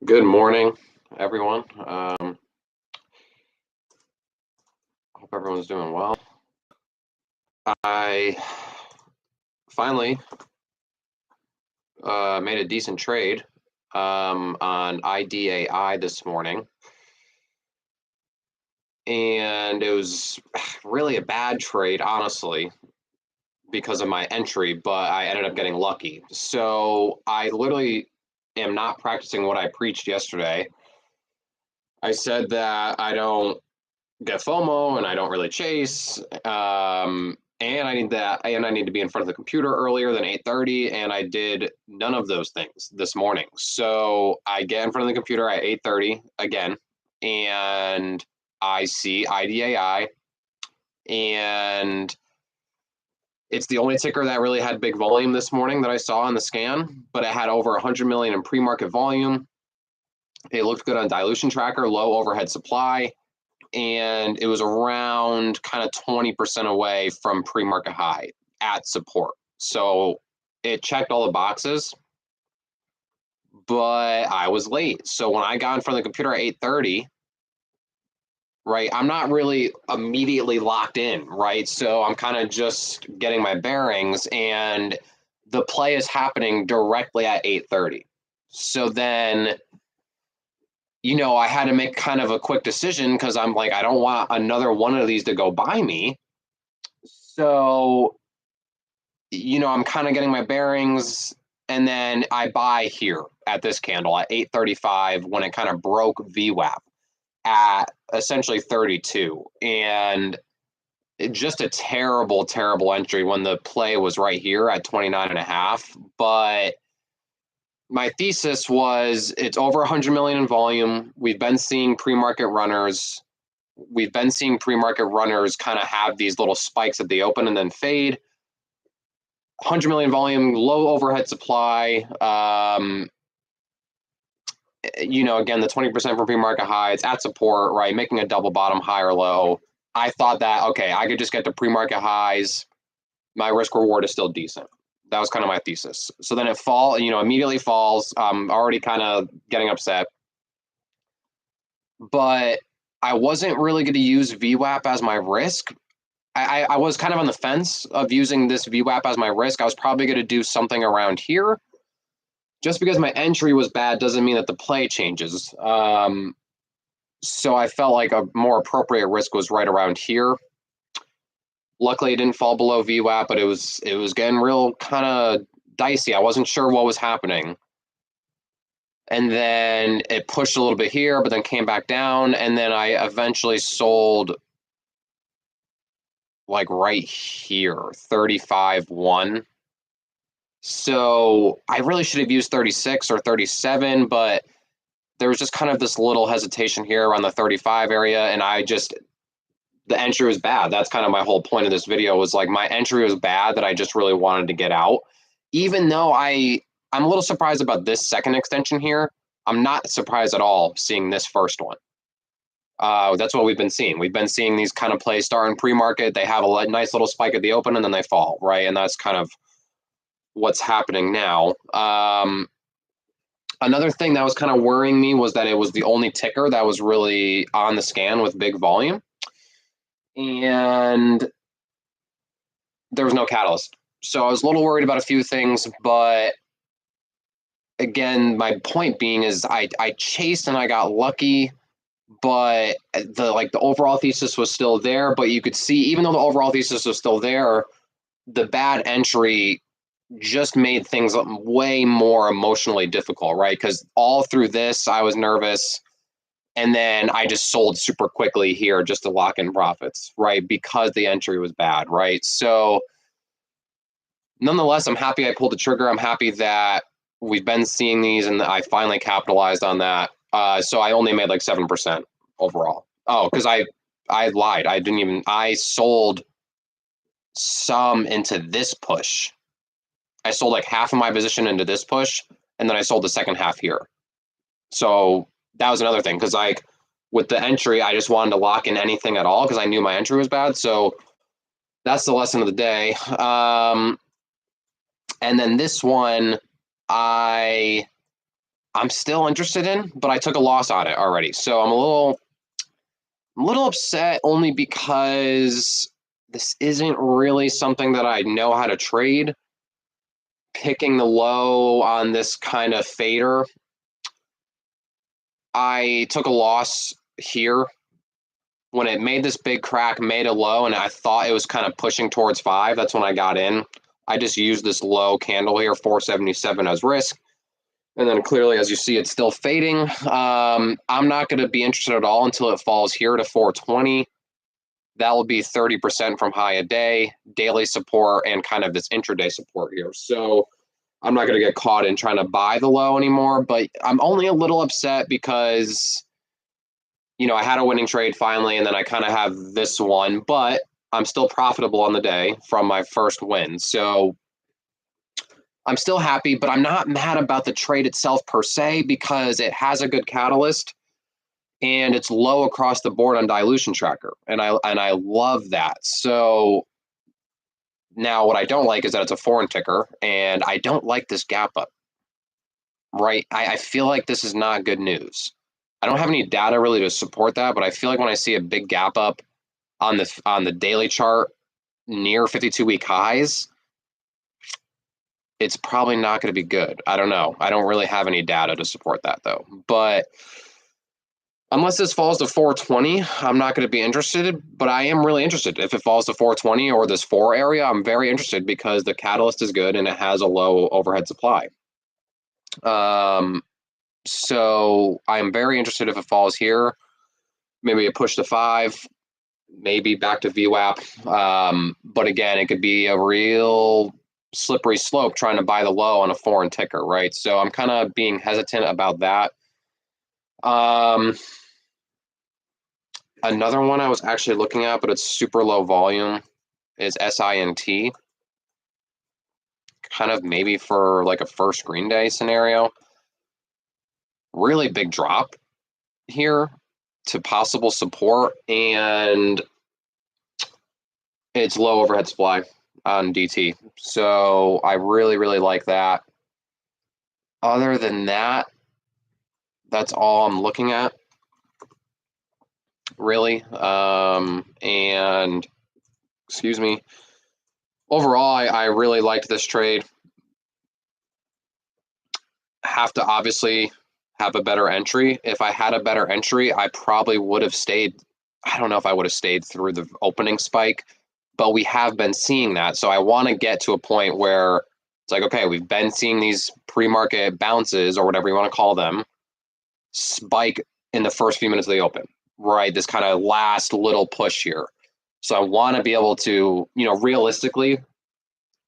Good morning, everyone. Hope everyone's doing well. I finally made a decent trade on IDAI this morning, and it was really a bad trade, honestly, because of my entry, but I ended up getting lucky. So I literally am not practicing what I preached yesterday. I said that I don't get FOMO and I don't really chase. And I need to be in front of the computer earlier than 8:30, and I did none of those things this morning. So I get in front of the computer at 8:30 again, and I see IDAI, and it's the only ticker that really had big volume this morning that I saw on the scan, but it had over 100 million in pre-market volume. It looked good on dilution tracker, low overhead supply, and it was around kind of 20% away from pre-market high at support. So it checked all the boxes, but I was late. So when I got in front of the computer at 8:30, right, I'm not really immediately locked in, right? So I'm kind of just getting my bearings, and the play is happening directly at 8:30. So then I had to make kind of a quick decision because I'm like, I don't want another one of these to go by me. So, I'm kind of getting my bearings, and then I buy here at this candle at 8:35 when it kind of broke VWAP at essentially 32. And just a terrible, terrible entry when the play was right here at 29 and a half. But my thesis was it's over 100 million in volume. We've been seeing pre-market runners. We've been seeing pre-market runners kind of have these little spikes at the open and then fade. 100 million volume, low overhead supply. Again, the 20% from pre-market high, it's at support, right? Making a double bottom, high or low. I thought that, okay, I could just get to pre-market highs. My risk reward is still decent. That was kind of my thesis. So then it immediately falls. I'm already kind of getting upset. But I wasn't really going to use VWAP as my risk. I was kind of on the fence of using this VWAP as my risk. I was probably going to do something around here. Just because my entry was bad doesn't mean that the play changes. So I felt like a more appropriate risk was right around here. Luckily, it didn't fall below VWAP, but it was getting real kind of dicey. I wasn't sure what was happening. And then it pushed a little bit here, but then came back down. And then I eventually sold like right here, 35.1. So I really should have used 36 or 37, but there was just kind of this little hesitation here around the 35 area. And the entry was bad. That's kind of my whole point of this video, was like my entry was bad that I just really wanted to get out. Even though I'm a little surprised about this second extension here. I'm not surprised at all seeing this first one. That's what we've been seeing. We've been seeing these kind of plays start in pre-market. They have a nice little spike at the open, and then they fall, right? And that's kind of what's happening now. Another thing that was kind of worrying me was that it was the only ticker that was really on the scan with big volume. And there was no catalyst. So I was a little worried about a few things, but again, my point being is I chased and I got lucky, but the overall thesis was still there. But you could see, even though the overall thesis was still there, the bad entry just made things way more emotionally difficult, right? Because all through this, I was nervous. And then I just sold super quickly here just to lock in profits, right? Because the entry was bad, right? So nonetheless, I'm happy I pulled the trigger. I'm happy that we've been seeing these and I finally capitalized on that. So I only made like 7% overall. Oh, because I lied. I sold some into this push. I sold like half of my position into this push, and then I sold the second half here. So that was another thing, because like with the entry, I just wanted to lock in anything at all because I knew my entry was bad. So that's the lesson of the day. And then this one, I I'm still interested in, but I took a loss on it already. So I'm a little upset only because this isn't really something that I know how to trade. Picking the low on this kind of fader, I took a loss here when it made this big crack, made a low, and I thought it was kind of pushing towards 5. That's when I got in. I just used this low candle here, 477 as risk. And then clearly, as you see, it's still fading. I'm not going to be interested at all until it falls here to 420. That will be 30% from high a day, daily support, and kind of this intraday support here. So I'm not going to get caught in trying to buy the low anymore, but I'm only a little upset because, I had a winning trade finally, and then I kind of have this one, but I'm still profitable on the day from my first win. So I'm still happy, but I'm not mad about the trade itself per se because it has a good catalyst and it's low across the board on dilution tracker. And I love that. So now what I don't like is that it's a foreign ticker and I don't like this gap up, right? I feel like this is not good news. I don't have any data really to support that, but I feel like when I see a big gap up on the daily chart near 52-week highs, it's probably not going to be good. I don't know. I don't really have any data to support that though. But unless this falls to 420, I'm not going to be interested, but I am really interested. If it falls to 420 or this 4 area, I'm very interested because the catalyst is good and it has a low overhead supply. So I'm very interested if it falls here. Maybe a push to 5, maybe back to VWAP. But again, it could be a real slippery slope trying to buy the low on a foreign ticker, right? So I'm kind of being hesitant about that. Another one I was actually looking at, but it's super low volume, is SINT. Kind of maybe for like a first green day scenario. Really big drop here to possible support, and it's low overhead supply on DT. So I really, really like that. Other than that, that's all I'm looking at, really. And excuse me. Overall, I really liked this trade. Have to obviously have a better entry. If I had a better entry, I probably would have stayed. I don't know if I would have stayed through the opening spike, but we have been seeing that. So I want to get to a point where it's like, okay, we've been seeing these pre-market bounces or whatever you want to call them spike in the first few minutes of the open, right? This kind of last little push here. So I want to be able to, realistically,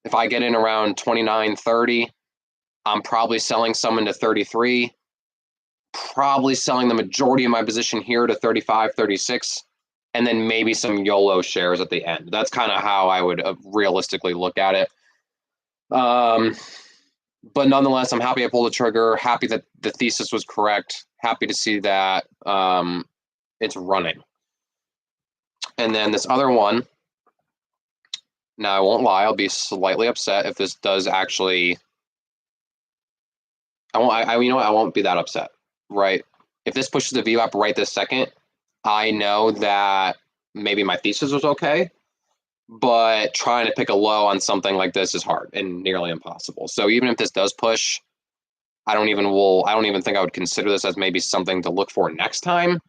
if I get in around 29, 30, I'm probably selling some into 33, probably selling the majority of my position here to 35, 36, and then maybe some YOLO shares at the end. That's kind of how I would realistically look at it. But nonetheless, I'm happy I pulled the trigger, happy that the thesis was correct, happy to see that it's running. And then this other one, now I won't lie, I'll be slightly upset if this does actually, I won't be that upset, right? If this pushes the VWAP right this second, I know that maybe my thesis was okay, but trying to pick a low on something like this is hard and nearly impossible. So even if this does push, I don't even think I would consider this as maybe something to look for next time.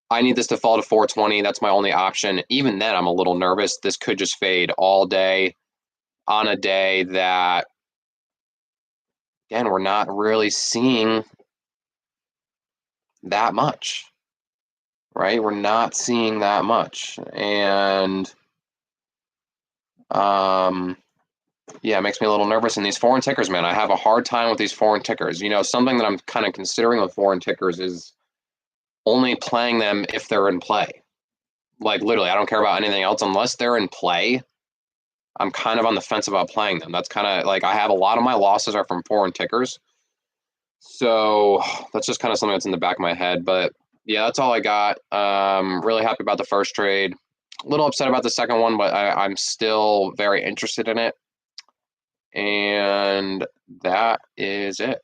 I need this to fall to 420. That's my only option. Even then, I'm a little nervous. This could just fade all day on a day that, again, we're not really seeing that much, right? We're not seeing that much. And yeah, it makes me a little nervous. And these foreign tickers, man, I have a hard time with these foreign tickers. Something that I'm kind of considering with foreign tickers is only playing them if they're in play. Like literally, I don't care about anything else unless they're in play. I'm kind of on the fence about playing them. That's kind of like I have a lot of my losses are from foreign tickers. So that's just kind of something that's in the back of my head. But yeah, that's all I got. Really happy about the first trade. A little upset about the second one, but I'm still very interested in it. And that is it.